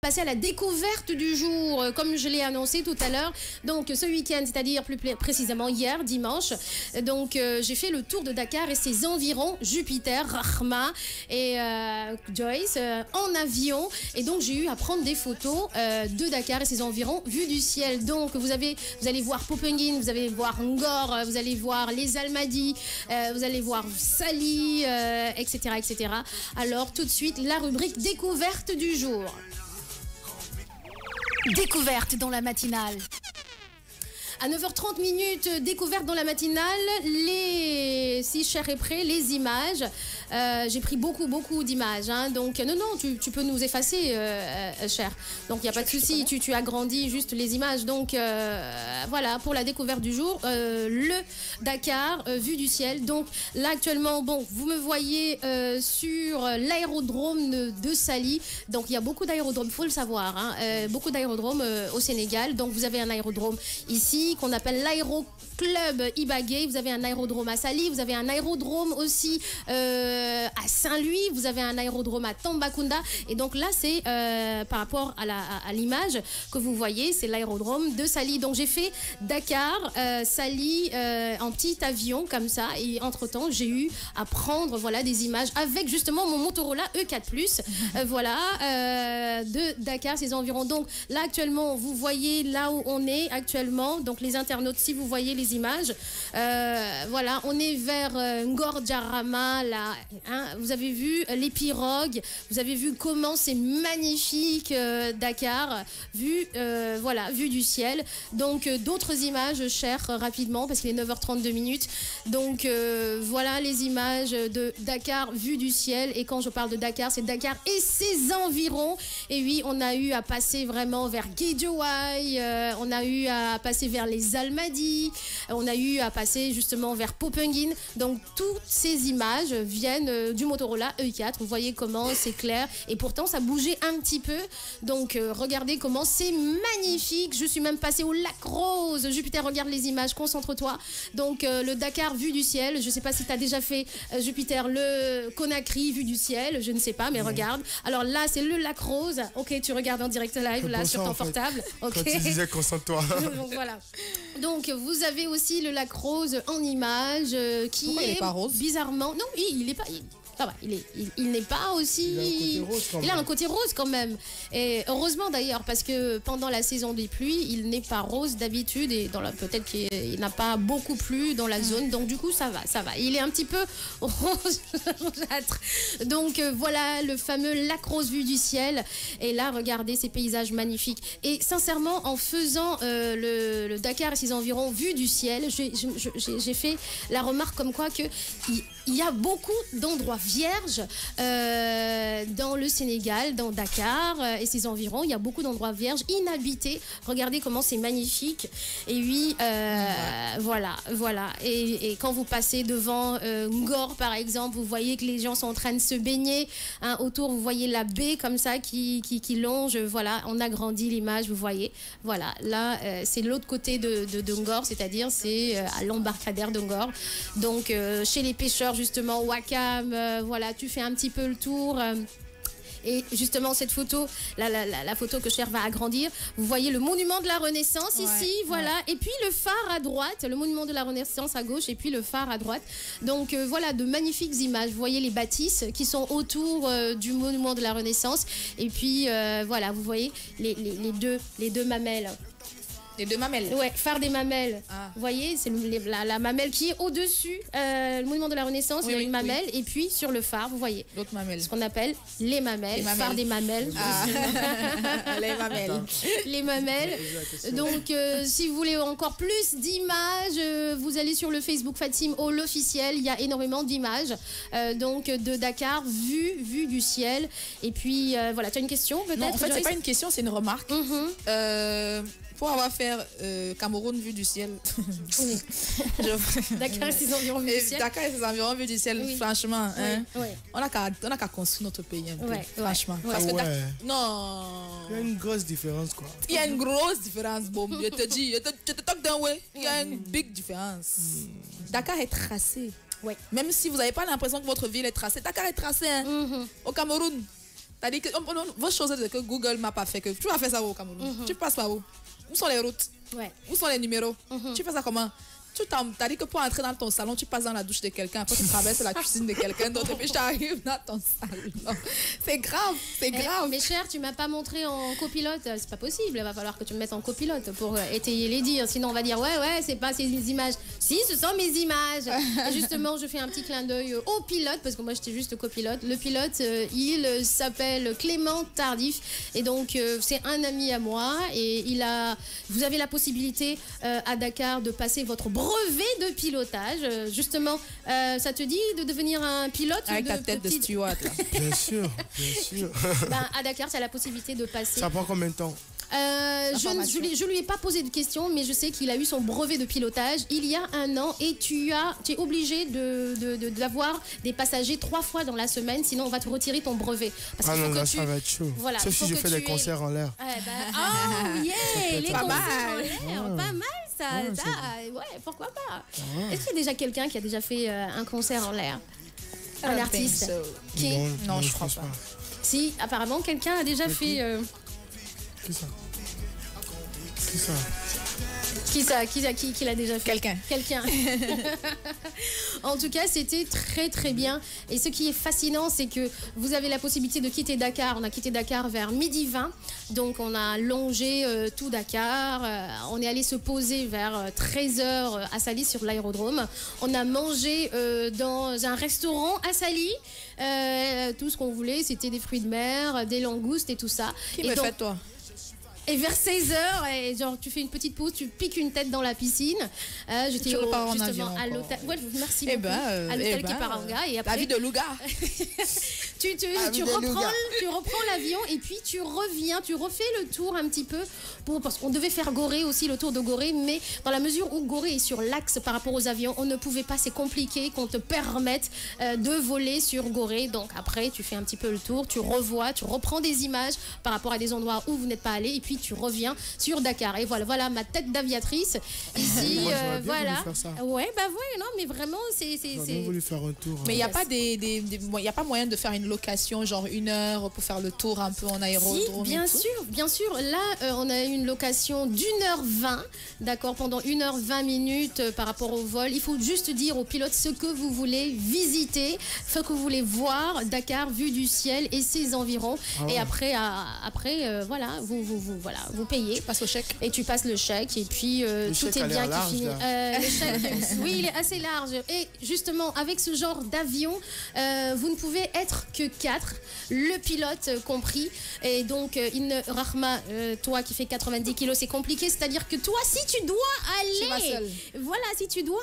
passer à la découverte du jour, comme je l'ai annoncé tout à l'heure. Donc ce week-end, c'est-à-dire plus précisément hier, dimanche, donc j'ai fait le tour de Dakar et ses environs, Jupiter, Rahma et Joyce, en avion. Et donc j'ai eu à prendre des photos de Dakar et ses environs, vue du ciel. Donc vous allez voir Popenguine, vous allez voir Ngor, vous allez voir les Almadies, vous allez voir Sali, etc., etc. Alors tout de suite, la rubrique découverte du jour. Découverte dans la matinale. À 9h30 minutes, découverte dans la matinale, si cher est prêt, les images. J'ai pris beaucoup d'images. Hein, donc, non, tu peux nous effacer, cher. Donc, il n'y a pas de souci, tu agrandis juste les images. Donc, voilà, pour la découverte du jour, le Dakar, vue du ciel. Donc, là, actuellement, bon, vous me voyez sur l'aérodrome de Sali. Donc, il y a beaucoup d'aérodromes, il faut le savoir. Hein, beaucoup d'aérodromes au Sénégal. Donc, vous avez un aérodrome ici, qu'on appelle l'aéroclub Ibagué. Vous avez un aérodrome à Sali, vous avez un aérodrome aussi à Saint-Louis, vous avez un aérodrome à Tambacounda. Et donc là, c'est par rapport à l'image que vous voyez, c'est l'aérodrome de Sali. Donc j'ai fait Dakar, Sali en petit avion comme ça. Et entre-temps, j'ai eu à prendre voilà, des images avec justement mon Motorola E4+, voilà, de Dakar, ses environs. Donc là, actuellement, vous voyez là où on est actuellement. Donc les internautes, si vous voyez les images, voilà, on est vers Ngor Djarama, là, hein, vous avez vu les pirogues, vous avez vu comment c'est magnifique Dakar, voilà, vue du ciel. Donc d'autres images, cher, rapidement, parce qu'il est 9h32 minutes. Donc voilà les images de Dakar, vue du ciel. Et quand je parle de Dakar, c'est Dakar et ses environs. Et oui, on a eu à passer vraiment vers Guédiawaye, on a eu à passer vers les Almadies, on a eu à passer justement vers Popenguine. Donc toutes ces images viennent du Motorola E4. Vous voyez comment c'est clair et pourtant ça bougeait un petit peu. Donc regardez comment c'est magnifique. Je suis même passée au lac Rose. Jupiter, regarde les images, concentre-toi. Donc le Dakar vue du ciel. Je ne sais pas si tu as déjà fait Jupiter, le Conakry vue du ciel. Je ne sais pas, mais regarde. Alors là, c'est le lac Rose. Ok, tu regardes en direct live là sur ton portable. Okay. Quand tu disais concentre-toi. Donc voilà. Donc vous avez aussi le lac Rose en image qui Pourquoi est, il est pas rose bizarrement. Non, oui, il est pas. Ça va, il n'est pas aussi. Il a un côté rose quand même. Et heureusement d'ailleurs, parce que pendant la saison des pluies, il n'est pas rose d'habitude et peut-être qu'il n'a pas beaucoup plu dans la zone. Donc du coup, ça va. Il est un petit peu rosâtre. Donc voilà le fameux lac rose vue du ciel. Et là, regardez ces paysages magnifiques. Et sincèrement, en faisant le Dakar et ses environs vue du ciel, j'ai fait la remarque comme quoi que il y a beaucoup d'endroits vierges dans le Sénégal, dans Dakar et ses environs. Il y a beaucoup d'endroits vierges, inhabités. Regardez comment c'est magnifique. Et oui, voilà. Et quand vous passez devant Ngor, par exemple, vous voyez que les gens sont en train de se baigner. Hein, autour, vous voyez la baie comme ça qui longe. Voilà, on agrandit l'image, vous voyez. Voilà, là, c'est l'autre côté de Ngor, c'est-à-dire c'est à l'embarcadère de Ngor. Donc, chez les pêcheurs, justement, Wakam, voilà, tu fais un petit peu le tour. Et justement, cette photo, la photo que Cher va agrandir, vous voyez le monument de la Renaissance ici, voilà. Ouais. Et puis le phare à droite, le monument de la Renaissance à gauche, et puis le phare à droite. Donc voilà, de magnifiques images. Vous voyez les bâtisses qui sont autour du monument de la Renaissance. Et puis voilà, vous voyez les deux mamelles. Les deux mamelles. Ouais, phare des mamelles. Ah. Vous voyez, c'est la mamelle qui est au-dessus, le monument de la Renaissance, il y a une mamelle, et puis sur le phare, vous voyez. L'autre mamelle. Ce qu'on appelle les mamelles, phare des mamelles. Ah. Les mamelles. Les mamelles. Donc, si vous voulez encore plus d'images, vous allez sur le Facebook Fatim Hall officiel, il y a énormément d'images. Donc, de Dakar, vue du ciel. Et puis, voilà, tu as une question peut-être? Non, en fait, c'est pas une question, c'est une remarque. Pour avoir fait Cameroun vue du ciel. Oui. Dakar et ses environs vue du ciel. Dakar et ses environs vue du ciel, oui. Franchement, oui. Hein, oui. On a qu'à construire notre pays un peu, franchement. Ouais. Parce que non. Il y a une grosse différence, quoi. Il y a une grosse différence, bon. Je te dis, je te talk d'un way. Il y a une big différence. Dakar est tracé. Ouais. Même si vous n'avez pas l'impression que votre ville est tracée, Dakar est tracé. Hein. Au Cameroun. T'as dit que vos choses que Google m'a pas fait que tu vas faire ça au Cameroun. Tu passes par où? Où sont les routes? Ouais. Où sont les numéros? Tu fais ça comment? T'as dit que pour entrer dans ton salon, tu passes dans la douche de quelqu'un, après tu traverses la cuisine de quelqu'un d'autre, et puis tu arrives dans ton salon. C'est grave, c'est grave. Mais cher, tu m'as pas montré en copilote, c'est pas possible, il va falloir que tu me mettes en copilote pour étayer les dires, sinon on va dire ouais, c'est pas ces images. Si, ce sont mes images. Et justement, je fais un petit clin d'œil au pilote, parce que moi j'étais juste copilote. Le pilote, il s'appelle Clément Tardif, et donc c'est un ami à moi, et vous avez la possibilité à Dakar de passer votre brevet de pilotage. Justement, ça te dit de devenir un pilote avec ta tête de steward là. Bien sûr, bien sûr. Ben, à Dakar, tu as la possibilité de passer. Ça prend combien de temps? Je lui ai pas posé de questions, mais je sais qu'il a eu son brevet de pilotage il y a 1 an et tu es obligé d'avoir des passagers 3 fois dans la semaine, sinon on va te retirer ton brevet. Parce non, là, ça va être chaud. Voilà, sauf si je fais des concerts en l'air. Oh yeah, les concerts en l'air, pas mal ça. Ouais, pourquoi pas. Est-ce qu'il y a déjà quelqu'un qui a déjà fait un concert en l'air? Un artiste qui... Non, je crois pas. Si, apparemment quelqu'un a déjà fait... Qui ça? Qui ça? Qui l'a déjà fait? Quelqu'un. En tout cas, c'était très très bien. Et ce qui est fascinant, c'est que vous avez la possibilité de quitter Dakar. On a quitté Dakar vers 12h20. Donc on a longé tout Dakar. On est allé se poser vers 13h à Saly sur l'aérodrome. On a mangé dans un restaurant à Saly. Tout ce qu'on voulait, c'était des fruits de mer, des langoustes et tout ça. Qui me fait toi? Et vers 16h, et genre tu fais une petite pause, tu piques une tête dans la piscine. J'étais justement à l'hôtel. Ouais, merci beaucoup. À l'hôtel Kiparanga. Et après, la vie de Louga. tu reprends l'avion et puis tu reviens, tu refais le tour un petit peu parce qu'on devait faire Gorée aussi, le tour de Gorée, mais dans la mesure où Gorée est sur l'axe par rapport aux avions, on ne pouvait pas, c'est compliqué qu'on te permette de voler sur Gorée. Donc après, tu fais un petit peu le tour, tu reprends des images par rapport à des endroits où vous n'êtes pas allé et puis tu reviens sur Dakar. Et voilà ma tête d'aviatrice ici. Voilà. Ouais, non, mais vraiment, c'est. J'ai voulu faire un tour. Mais il n'y a pas y a pas moyen de faire une location, genre 1 heure pour faire le tour un peu en aérodrome. Si, bien sûr. Là, on a une location d'1h20, d'accord, pendant 1h20 par rapport au vol. Il faut juste dire au pilote ce que vous voulez visiter, ce que vous voulez voir, Dakar, vue du ciel et ses environs. Et après, vous payez. Tu passes au chèque. Et tu passes le chèque. Et puis, tout est bien qui finit. Le chèque, oui, il est assez large. Et justement, avec ce genre d'avion, vous ne pouvez être que 4, le pilote compris. Et donc, Rahma, toi qui fais 90 kilos, c'est compliqué. C'est-à-dire que toi, si tu dois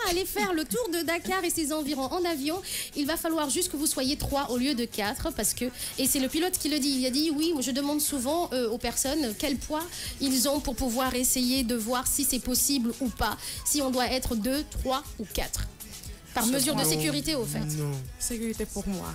aller faire le tour de Dakar et ses environs en avion, il va falloir juste que vous soyez 3 au lieu de 4 parce que, et c'est le pilote qui le dit, il a dit oui, je demande souvent aux personnes quel poids ils ont pour pouvoir essayer de voir si c'est possible ou pas, si on doit être 2, 3 ou 4. Par mesure de sécurité, au fait. Non. Sécurité pour moi.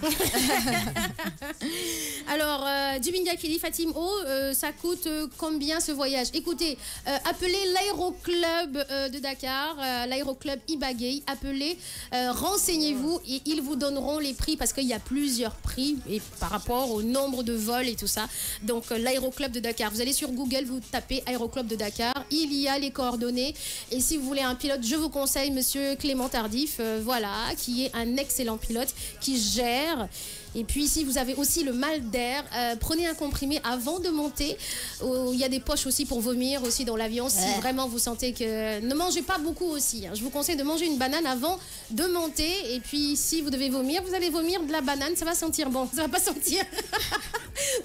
Alors, Djibinga Kili Fatim O, ça coûte combien ce voyage? Écoutez, appelez l'aéroclub de Dakar, l'aéroclub Ibagay. Appelez, renseignez-vous et ils vous donneront les prix parce qu'il y a plusieurs prix et par rapport au nombre de vols et tout ça. Donc, l'aéroclub de Dakar. Vous allez sur Google, vous tapez aéroclub de Dakar. Il y a les coordonnées. Et si vous voulez un pilote, je vous conseille monsieur Clément Tardif. Voilà, qui est un excellent pilote, qui gère. Et puis, si vous avez aussi le mal d'air, prenez un comprimé avant de monter. Il y a des poches aussi pour vomir aussi dans l'avion. Si vraiment vous sentez que... Ne mangez pas beaucoup aussi. Je vous conseille de manger une banane avant de monter. Et puis, si vous devez vomir, vous allez vomir de la banane. Ça va sentir bon. Ça va pas sentir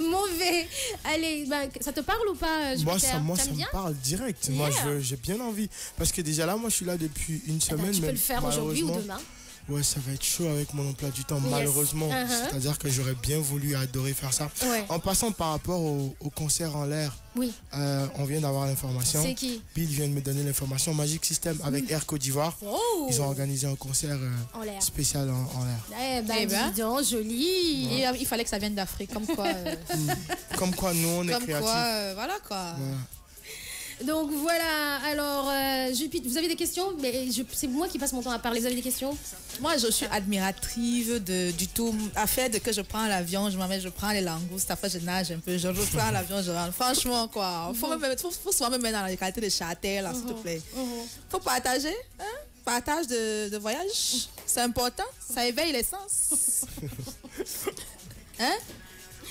mauvais. Allez, ça te parle ou pas, Moi, ça me parle direct. Yeah. Moi, j'ai bien envie. Parce que déjà là, moi, je suis là depuis une semaine. Tu peux le faire aujourd'hui ou demain. Ouais, ça va être chaud avec mon emploi du temps, malheureusement. C'est-à-dire que j'aurais bien voulu adorer faire ça. Ouais. En passant par rapport au concert en l'air, on vient d'avoir l'information. C'est qui? Bill vient de me donner l'information. Magic System avec Air Côte d'Ivoire. Oh. Ils ont organisé un concert spécial en l'air. Dis donc, joli. Ouais. Il fallait que ça vienne d'Afrique, comme quoi. Comme quoi, nous, on est créatifs. Voilà quoi. Voilà. Donc voilà, alors Jupiter, vous avez des questions? Mais c'est moi qui passe mon temps à parler, vous avez des questions? Moi, je suis admirative du tout. À faire de que je prends l'avion, je prends les langoustes, après je nage un peu, je reprends l'avion, je rentre. Franchement, quoi. Faut souvent me mettre dans la qualité de charter, là, s'il te plaît. Faut partager, hein? Partage de voyage, c'est important, ça éveille les sens. Hein?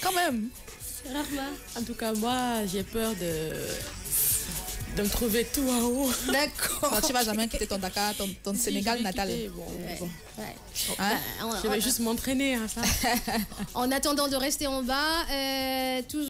Quand même. Rahma. En tout cas, moi, j'ai peur de me trouver tout en haut. D'accord. Tu vas jamais quitter ton Dakar, ton Sénégal natal. Bon. Ouais. Hein? Je vais juste m'entraîner à ça. En attendant de rester en bas, toujours